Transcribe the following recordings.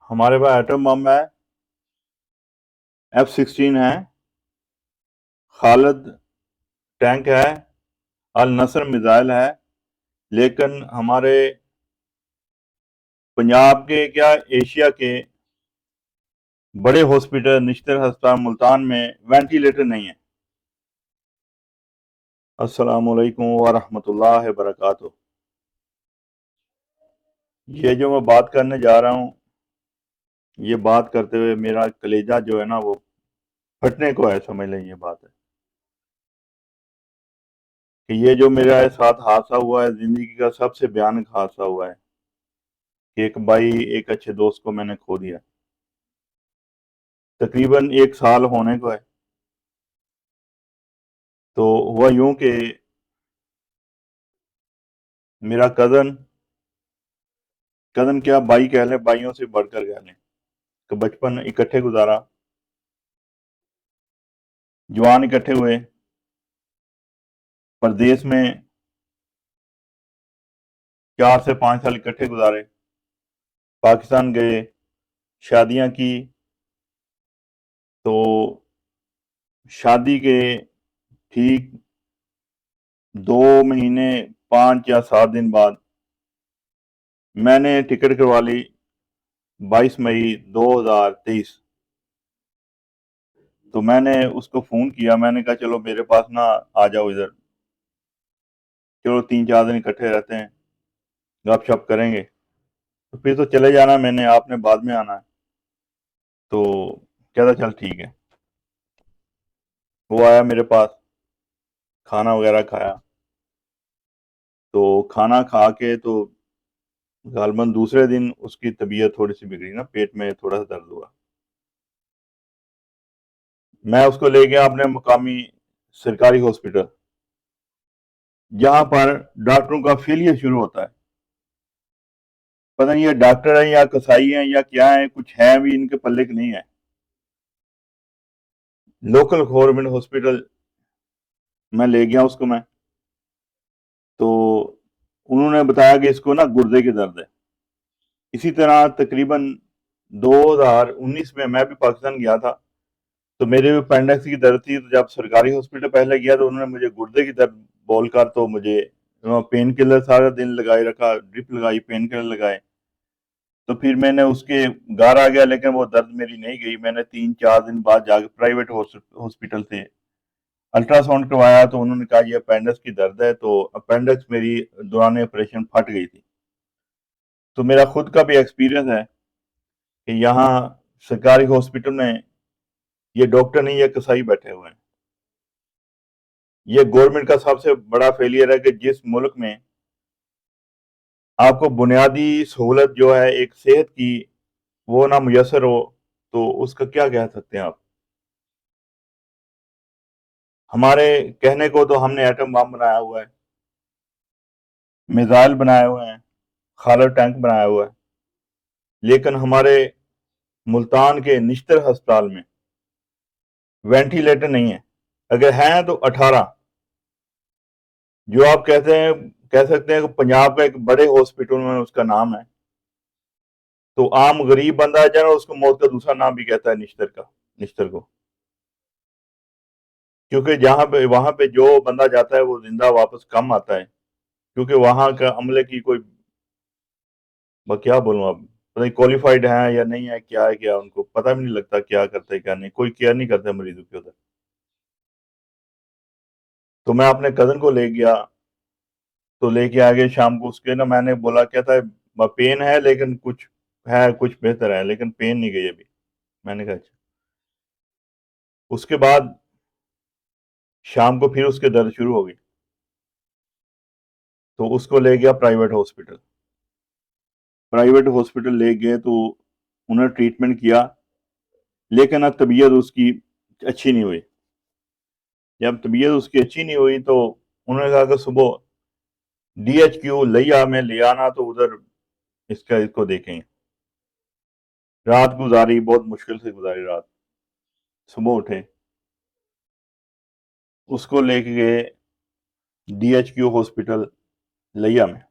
हमारे पास atom bomb है, F-16 है, खालिद टैंक है, अल नसर मिसाइल है। लेकिन हमारे पंजाब के क्या एशिया के बड़े हॉस्पिटल निश्तर अस्पताल मुल्तान में वेंटिलेटर नहीं है। अस्सलाम वालेकुम वरहमतुल्लाहि वबरकातुहू। ये जो मैं बात करने जा रहा हूँ, ये बात करते हुए मेरा कलेजा जो है ना वो फटने को है, समझ लें। ये बात है कि ये जो मेरे साथ हादसा हुआ है, जिंदगी का सबसे भयानक हादसा हुआ है कि एक भाई, एक अच्छे दोस्त को मैंने खो दिया। तकरीबन 1 साल होने को है। तो हुआ यूं कि मेरा कजन, कजन क्या भाई कह लें, भाइयों से बढ़कर कह लें, कि बचपन इकट्ठे गुजारा, जवान इकट्ठे हुए, परदेश में 4 से 5 साल इकट्ठे गुजारे, पाकिस्तान गए, शादियां की। तो शादी के ठीक 2 महीने 5 या 7 दिन बाद मैंने टिकट करवा ली, 22 मई 2023। तो मैंने उसको फोन किया, मैंने कहा चलो मेरे पास ना आ जाओ इधर, चलो 3 4 दिन इकट्ठे रहते हैं, गपशप करेंगे। तो फिर तो चले जाना, मैंने आपने बाद में आना है। तो कहता चल ठीक है। वो आया मेरे पास, खाना वगैरह खाया। तो खाना खा के तो गालबन दूसरे दिन उसकी तबीयत थोड़ी सी बिगड़ी ना, पेट में थोड़ा सा दर्द हुआ। मैं उसको ले गया अपने मुकामी सरकारी हॉस्पिटल, जहां पर डॉक्टरों का फेलियर शुरू होता है। पता नहीं ये डॉक्टर है या कसाई है या क्या है, कुछ है भी इनके पल्ले की नहीं है। लोकल गवर्नमेंट हॉस्पिटल में ले गया उसको मैं। तो उन्होंने बताया कि इसको ना गुर्दे की दर्द है। इसी तरह तकरीबन 2019 में मैं भी पाकिस्तान गया था, तो मेरे भी अपेंडिक्स की दर्द थी। तो जब सरकारी हॉस्पिटल पहले गया तो उन्होंने मुझे गुर्दे की दर्द बोलकर तो मुझे पेन किलर सारा दिन लगाए रखा, ड्रिप लगाई, पेन किलर लगाए। तो फिर मैंने उसके घर आ गया, लेकिन वो दर्द मेरी नहीं गई। मैंने 3 4 दिन बाद जाके प्राइवेट हॉस्पिटल से अल्ट्रासाउंड करवाया, तो उन्होंने कहा ये अपेंडिक्स की दर्द है। तो अपेंडिक्स मेरी दौरान ऑपरेशन फट गई थी। तो मेरा खुद का भी एक्सपीरियंस है कि यहाँ सरकारी हॉस्पिटल में ये डॉक्टर नहीं, ये कसाई बैठे हुए हैं। ये गवर्नमेंट का सबसे बड़ा फेलियर है कि जिस मुल्क में आपको बुनियादी सहूलत जो है एक सेहत की, वो ना मुयसर हो, तो उसका क्या कह सकते हैं आप। हमारे कहने को तो हमने एटम बम बनाया हुआ है, मिसाइल बनाए हुए हैं, खालर टैंक बनाया हुआ है, लेकिन हमारे मुल्तान के निश्तर अस्पताल में वेंटिलेटर नहीं है। अगर हैं तो 18। जो आप कहते हैं, कह सकते हैं कि पंजाब का एक बड़े हॉस्पिटल में उसका नाम है। तो आम गरीब बंदा है ना, उसको मौत का दूसरा नाम भी कहता है निश्तर का, निश्तर को। क्योंकि जहां पे वहां पे जो बंदा जाता है वो जिंदा वापस कम आता है। क्योंकि वहां का अमले की कोई, मैं क्या बोलूं अब, पता नहीं क्वालिफाइड है या नहीं है, क्या है, क्या उनको पता भी नहीं लगता क्या करते हैं क्या नहीं, कोई केयर नहीं करता मरीजों के उधर। तो मैं अपने कजन को ले गया, तो लेके आ गए शाम को। उसके ना मैंने बोला क्या था, पेन है लेकिन कुछ है, कुछ बेहतर है, लेकिन पेन नहीं गई अभी। मैंने कहा अच्छा। उसके बाद शाम को फिर उसके दर्द शुरू हो गई। तो उसको ले गया प्राइवेट हॉस्पिटल। प्राइवेट हॉस्पिटल ले गए तो उन्होंने ट्रीटमेंट किया, लेकिन अब तबीयत उसकी अच्छी नहीं हुई। जब तबीयत उसकी अच्छी नहीं हुई तो उन्होंने कहा कि सुबह DHQ लिया में ले आना, तो उधर इसको देखेंगे। रात गुजारी, बहुत मुश्किल से गुजारी रात। सुबह उठे, उसको लेके गए DHQ हॉस्पिटल लिया में।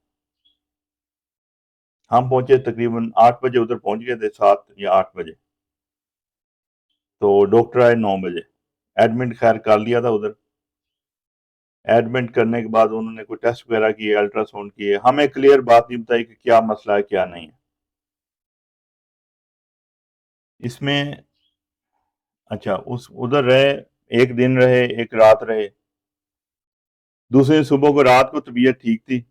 हम पहुंचे तकरीबन 8 बजे, उधर पहुंच गए थे 7 या 8 बजे। तो डॉक्टर आए 9 बजे। एडमिट खैर कर लिया था उधर। एडमिट करने के बाद उन्होंने कोई टेस्ट वगैरह किए, अल्ट्रासाउंड किए, हमें क्लियर बात नहीं बताई कि क्या मसला है क्या नहीं है इसमें। अच्छा, उस उधर रहे, एक दिन रहे, एक रात रहे। दूसरे सुबह को, रात को तबीयत ठीक थी,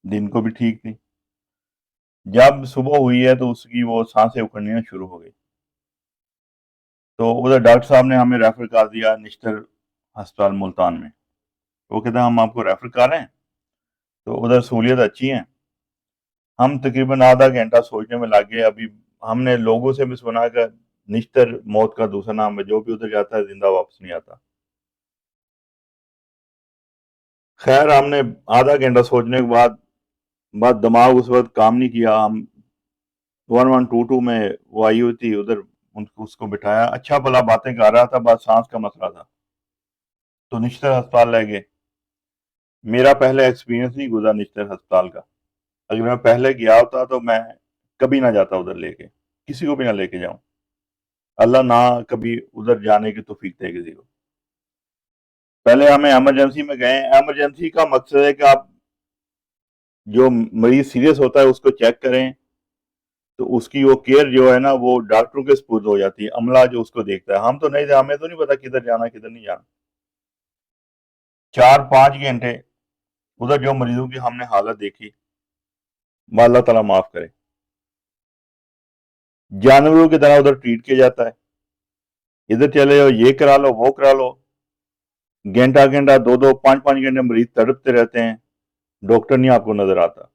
दिन को भी ठीक थी। जब सुबह हुई है तो उसकी वो सांसें उखड़ना शुरू हो गई। तो उधर डॉक्टर साहब ने हमें रेफर कर दिया निश्तर अस्पताल मुल्तान में। वो कहते हैं हम आपको रेफर कर रहे हैं, तो उधर सहूलियत अच्छी है। हम तकरीबन आधा घंटा सोचने में लग गए। अभी हमने लोगों से भी सुना कि निश्तर मौत का दूसरा नाम है, जो भी उधर जाता है जिंदा वापस नहीं आता। खैर, हमने आधा घंटा सोचने के बाद दिमाग उस वक्त काम नहीं किया। हम 1122 में वो आई हुई थी उधर, उनको उसको बिठाया, अच्छा भला बातें कर रहा था, बस सांस का मसला था। तो निश्तर अस्पताल ले गए। मेरा पहले एक्सपीरियंस नहीं गुजरा निश्तर अस्पताल का। अगर मैं पहले गया होता तो मैं कभी ना जाता उधर, लेके किसी को भी ना लेके जाऊं। अल्लाह ना कभी उधर जाने की तौफीक दे किसी को। पहले हमें इमरजेंसी में गए। इमरजेंसी का मकसद है कि आप, जो मरीज सीरियस होता है उसको चेक करें, तो उसकी वो केयर जो है ना वो डॉक्टरों के स्पुर्द हो जाती है, अमला जो उसको देखता है। हम तो नहीं, हमें तो नहीं पता किधर जाना किधर नहीं जाना। 4-5 घंटे उधर जो मरीजों की हमने हालत देखी, अल्लाह ताला माफ करे। जानवरों की तरह उधर ट्रीट किया जाता है। इधर चले जाओ, ये करा लो वो करा लो। घंटा घंटा, 2-2, 5-5 घंटे मरीज तड़पते रहते हैं, डॉक्टर नहीं आपको नजर आता।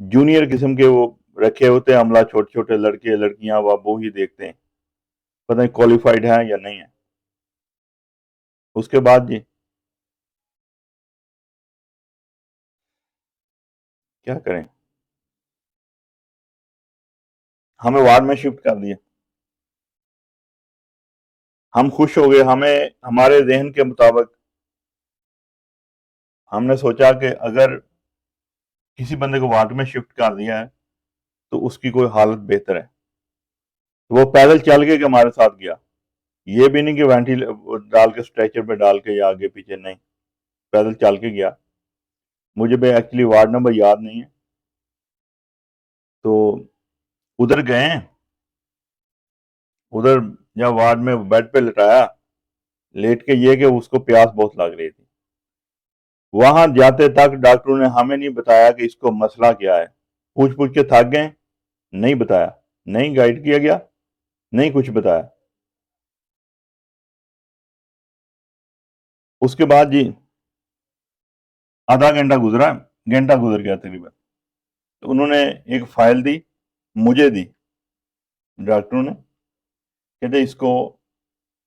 जूनियर किस्म के वो रखे होते हैं अमला, छोटे छोटे लड़के लड़कियां, वो ही देखते हैं, पता नहीं क्वालिफाइड है या नहीं है। उसके बाद जी क्या करें, हमें वार्ड में शिफ्ट कर दिया। हम खुश हो गए। हमें हमारे जहन के मुताबिक हमने सोचा कि अगर किसी बंदे को वार्ड में शिफ्ट कर दिया है तो उसकी कोई हालत बेहतर है। तो वो पैदल चल के हमारे साथ गया। ये भी नहीं कि वेंटिल डाल के, स्ट्रेचर पे डाल के या आगे पीछे, नहीं, पैदल चल के गया। मुझे भी एक्चुअली वार्ड नंबर याद नहीं है। तो उधर गए। उधर जब वार्ड में बेड पे लेटाया, लेट के, ये कि उसको प्यास बहुत लग रही थी। वहां जाते तक डॉक्टरों ने हमें नहीं बताया कि इसको मसला क्या है। पूछ पूछ के थक गए, नहीं बताया, नहीं गाइड किया गया, नहीं कुछ बताया। उसके बाद जी आधा घंटा गुजरा, घंटा गुजर गया तकरीबन। तो उन्होंने एक फाइल दी, मुझे दी डॉक्टरों ने। कहते इसको,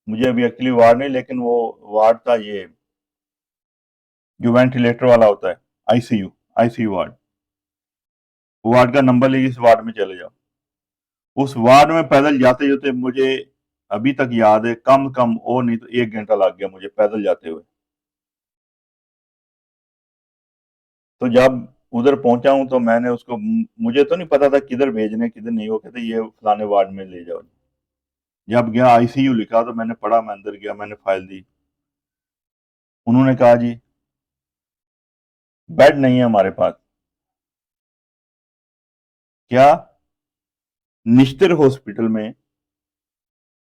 मुझे अभी एक्चुअली वार्ड नहीं, लेकिन वो वार्ड था ये जो वेंटिलेटर वाला होता है, आईसीयू, आईसीयू वार्ड। वार्ड का नंबर लेके इस वार्ड में चले जाओ। उस वार्ड में पैदल जाते जाते मुझे अभी तक याद है, कम कम और नहीं तो 1 घंटा लग गया मुझे पैदल जाते हुए। तो जब उधर पहुंचा हूं तो मैंने उसको, मुझे तो नहीं पता था किधर भेजने किधर नहीं। वो कहते ये फलाने वार्ड में ले जाओ। जब गया, आईसीयू लिखा, तो मैंने पढ़ा, मैं अंदर गया, मैंने फाइल दी। उन्होंने कहा जी बेड नहीं है हमारे पास। क्या? निश्तर हॉस्पिटल में,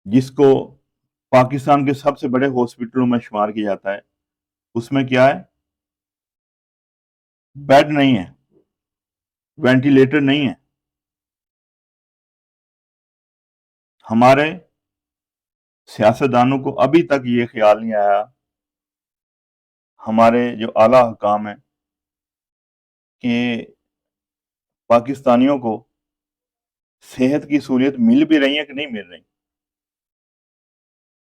जिसको पाकिस्तान के सबसे बड़े हॉस्पिटलों में शुमार किया जाता है, उसमें क्या है? बेड नहीं है, वेंटिलेटर नहीं है। हमारे सियासतदानों को अभी तक ये ख्याल नहीं आया, हमारे जो आला हुकाम है, कि पाकिस्तानियों को सेहत की सहूलियत मिल भी रही है कि नहीं मिल रही।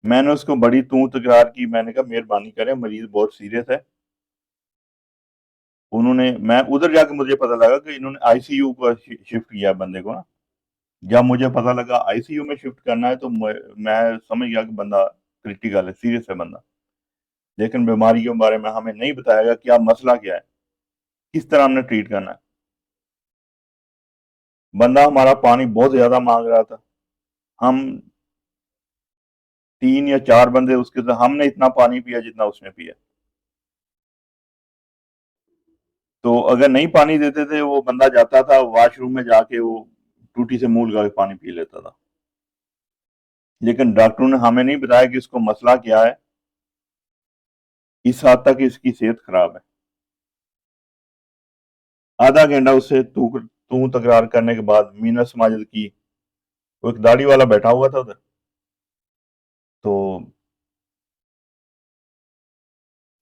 मैंने उसको बड़ी तू तकरार की, मैंने कहा मेहरबानी करें, मरीज बहुत सीरियस है। उन्होंने, मैं उधर जाके मुझे पता लगा कि इन्होंने आईसीयू को शिफ्ट किया बंदे को ना। जब मुझे पता लगा आईसीयू में शिफ्ट करना है तो मैं समझ गया कि बंदा क्रिटिकल है, सीरियस है बंदा। लेकिन बीमारी के बारे में हमें नहीं बताया गया, क्या मसला क्या है, किस तरह हमने ट्रीट करना है। बंदा हमारा पानी बहुत ज्यादा मांग रहा था। हम 3 या 4 बंदे उसके साथ, हमने इतना पानी पिया जितना उसने पिया। तो अगर नहीं पानी देते थे, वो बंदा जाता था वॉशरूम में, जाके वो टूटी से मुंह लगा के पानी पी लेता था। लेकिन डॉक्टरों ने हमें नहीं बताया कि इसको मसला क्या है, इस हद तक इसकी सेहत खराब है। आधा घंटा उससे तू तकरार करने के बाद मीना समाजत की, वो एक दाढ़ी वाला बैठा हुआ था उधर, तो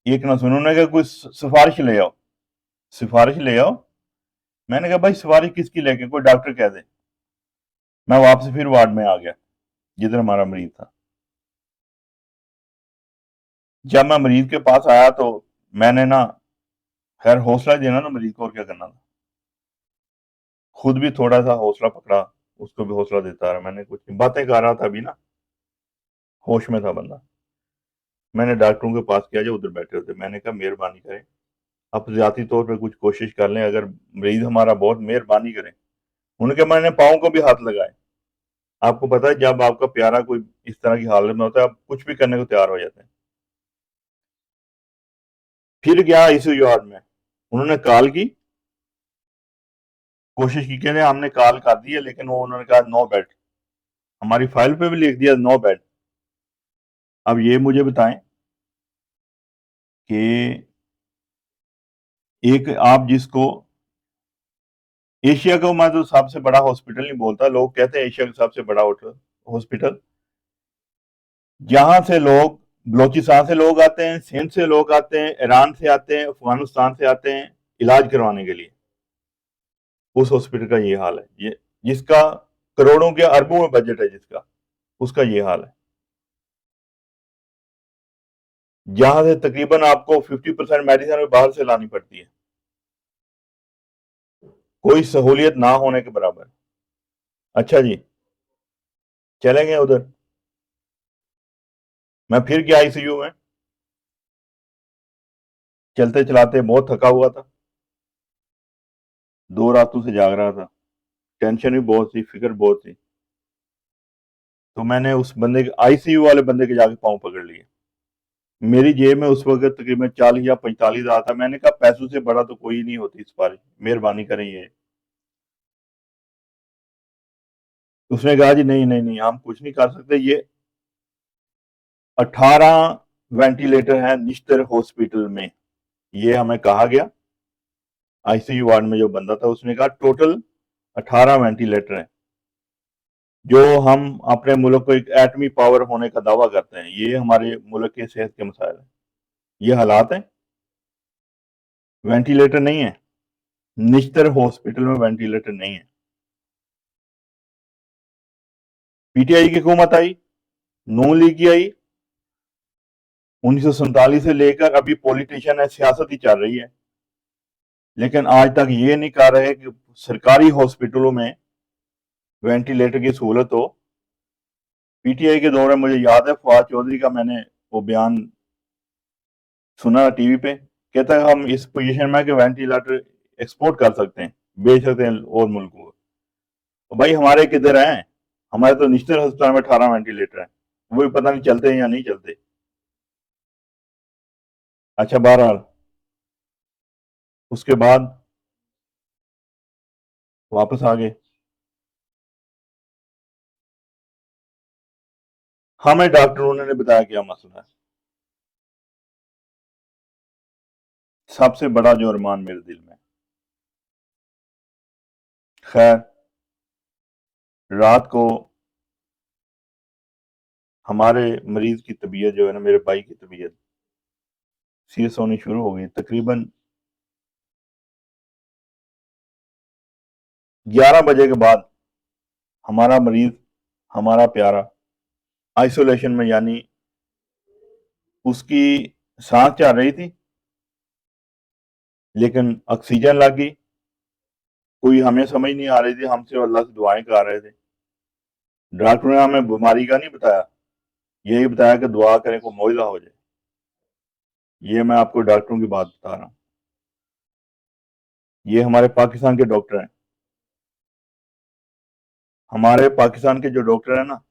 एक ना सुनो, उन्होंने कहा कोई सिफारिश ले आओ, सिफारिश ले आओ। मैंने कहा भाई सिफारिश किसकी लेके, कोई डॉक्टर कह दे। मैं वापस फिर वार्ड में आ गया जिधर हमारा मरीज था। जब मैं मरीज के पास आया तो मैंने ना, खैर हौसला देना ना मरीज को, और क्या करना था। खुद भी थोड़ा सा हौसला पकड़ा, उसको भी हौसला देता रहा। मैंने कुछ बातें कर रहा था अभी ना, होश में था बंदा। मैंने डॉक्टरों के पास किया जो उधर बैठे होते, मैंने कहा मेहरबानी करें, आप ज्यादा तौर पे कुछ कोशिश कर लें, अगर मरीज हमारा बहुत मेहरबानी करें। उनके मैंने पाँव को भी हाथ लगाए। आपको पता है जब आपका प्यारा कोई इस तरह की हालत में होता है, आप कुछ भी करने को तैयार हो जाते हैं। फिर गया आईसीयू वार्ड में, उन्होंने कॉल की, कोशिश की, कहते हमने कॉल कर दी है, लेकिन वो उन्होंने कहा नो बेड। हमारी फाइल पे भी लिख दिया नो बेड। अब ये मुझे बताएं कि एक आप जिसको, एशिया का मैं तो सबसे बड़ा हॉस्पिटल नहीं बोलता, लोग कहते हैं एशिया का सबसे बड़ा हॉस्पिटल, जहां से लोग, बलोचिस्तान से लोग आते हैं, सिंध से लोग आते हैं, ईरान से आते हैं, अफगानिस्तान से आते हैं इलाज करवाने के लिए, उस हॉस्पिटल का ये हाल है। ये जिसका करोड़ों के अरबों में बजट है जिसका, उसका ये हाल है। जहां से तकरीबन आपको 50% मेडिसिन बाहर से लानी पड़ती है, कोई सहूलियत ना होने के बराबर। अच्छा जी, चले गए उधर। मैं फिर गया आईसीयू में, चलते चलाते बहुत थका हुआ था, 2 रातों से जाग रहा था, टेंशन भी बहुत थी, फिक्र बहुत थी। तो मैंने उस बंदे के, आईसीयू वाले बंदे के जाके पांव पकड़ लिए। मेरी जेब में उस वक्त तकरीबन 40 या 45 हजार था। मैंने कहा पैसों से बड़ा तो कोई नहीं होती इस बार, मेहरबानी करें ये। उसने कहा जी नहीं नहीं नहीं, हम कुछ नहीं कर सकते, ये 18 वेंटिलेटर है निश्तर हॉस्पिटल में, ये हमें कहा गया। आईसीयू वार्ड में जो बंदा था उसने कहा टोटल 18 वेंटिलेटर है, जो हम अपने मुल्क को एक एटमी पावर होने का दावा करते हैं, ये हमारे मुल्क के सेहत के मसाइल है, ये हालात हैं। वेंटिलेटर नहीं है, निश्तर हॉस्पिटल में वेंटिलेटर नहीं है। पीटीआई की हुकूमत आई, नून लीग की आई, 1947 से लेकर अभी पॉलिटिशियन है, सियासत ही चल रही है, लेकिन आज तक ये नहीं कर रहे कि सरकारी हॉस्पिटलों में वेंटिलेटर की सहूलत हो। पीटीआई के दौर में मुझे याद है फवाद चौधरी का मैंने वो बयान सुना टीवी पे, कहता है हम इस पोजीशन में कि वेंटिलेटर एक्सपोर्ट कर सकते हैं, बेच सकते हैं और मुल्कों को। तो भाई हमारे किधर हैं, हमारे तो निश्चित अस्पताल में 18 वेंटिलेटर हैं, वो भी पता नहीं चलते हैं या नहीं चलते। अच्छा, बहरहाल उसके बाद वापस आ गए। हमें डॉक्टरों ने बताया क्या मसला है। सबसे बड़ा जो अरमान मेरे दिल में, खैर रात को हमारे मरीज की तबीयत जो है ना, मेरे भाई की तबीयत सीरियस होनी शुरू हो गई। तकरीबन 11 बजे के बाद हमारा मरीज, हमारा प्यारा, आइसोलेशन में, यानी उसकी सांस चल रही थी लेकिन ऑक्सीजन लग गई। कोई हमें समझ नहीं आ रही थी, हम सिर्फ अल्लाह से दुआएं कर रहे थे। डॉक्टर ने हमें बीमारी का नहीं बताया, यही बताया कि दुआ करें को मुआवजा हो जाए। ये मैं आपको डॉक्टरों की बात बता रहा हूँ, ये हमारे पाकिस्तान के डॉक्टर हैं। हमारे पाकिस्तान के जो डॉक्टर है ना,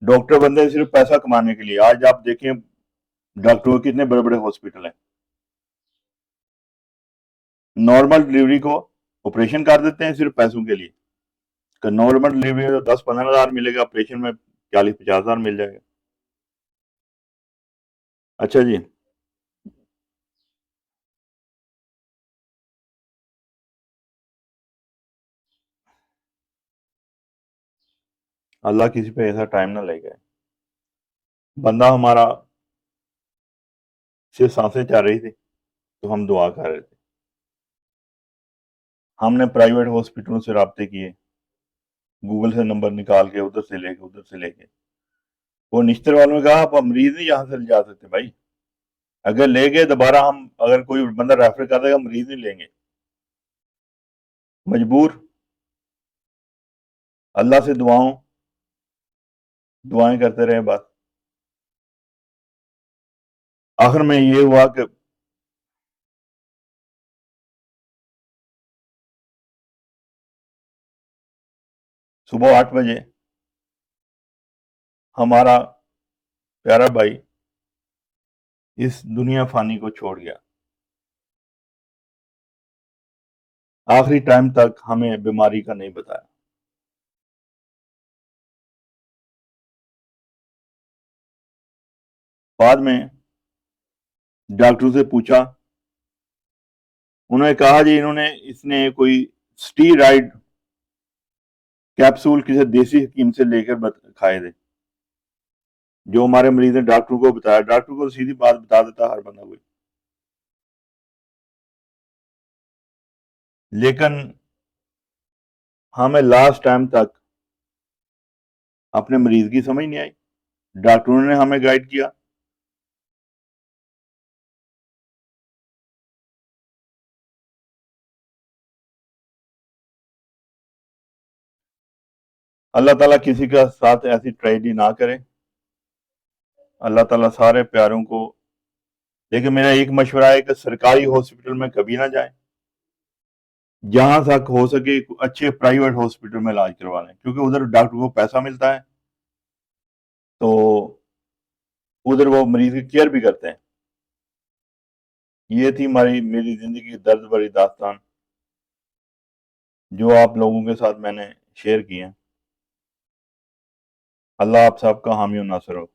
डॉक्टर बनते हैं सिर्फ पैसा कमाने के लिए। आज आप देखें डॉक्टरों के कितने बड़े बड़े हॉस्पिटल हैं, नॉर्मल डिलीवरी को ऑपरेशन कर देते हैं सिर्फ पैसों के लिए। कि नॉर्मल डिलीवरी में तो 10-15 हज़ार मिलेगा, ऑपरेशन में 40-50 हज़ार मिल जाएगा। अच्छा जी। अल्लाह किसी पे ऐसा टाइम ना ले गए। बंदा हमारा सिर्फ सांसें चल रही थी तो हम दुआ कर रहे थे। हमने प्राइवेट हॉस्पिटलों से राब्ते किए, गूगल से नंबर निकाल के उधर से लेके वो निश्तर वालों ने कहा आप मरीज नहीं यहाँ से ले जा सकते भाई। अगर ले गए दोबारा, हम अगर कोई बंदा रेफर कर देगा, मरीज नहीं लेंगे। मजबूर, अल्लाह से दुआएं करते रहे बस। आखिर में ये हुआ कि सुबह 8 बजे हमारा प्यारा भाई इस दुनिया फानी को छोड़ गया। आखिरी टाइम तक हमें बीमारी का नहीं बताया। बाद में डॉक्टर से पूछा, उन्होंने कहा जी इसने कोई स्टीराइड कैप्सूल किसी देसी हकीम से लेकर खाए थे। जो हमारे मरीज ने डॉक्टर को बताया, डॉक्टर को सीधी बात बता देता हर बंदा कोई। लेकिन हमें लास्ट टाइम तक अपने मरीज की समझ नहीं आई। डॉक्टरों ने हमें गाइड किया। अल्लाह ताला किसी का साथ ऐसी ट्रेजेडी ना करे। अल्लाह ताला सारे प्यारों को। लेकिन मेरा एक मशवरा है कि सरकारी हॉस्पिटल में कभी ना जाए। जहां तक हो सके अच्छे प्राइवेट हॉस्पिटल में इलाज करवा लें, क्योंकि उधर डॉक्टर को पैसा मिलता है तो उधर वो मरीज की केयर भी करते हैं। ये थी मेरी जिंदगी की दर्द भरी दास्तान, जो आप लोगों के साथ मैंने शेयर की है। अल्लाह आप सबका हामी और नासिर हो।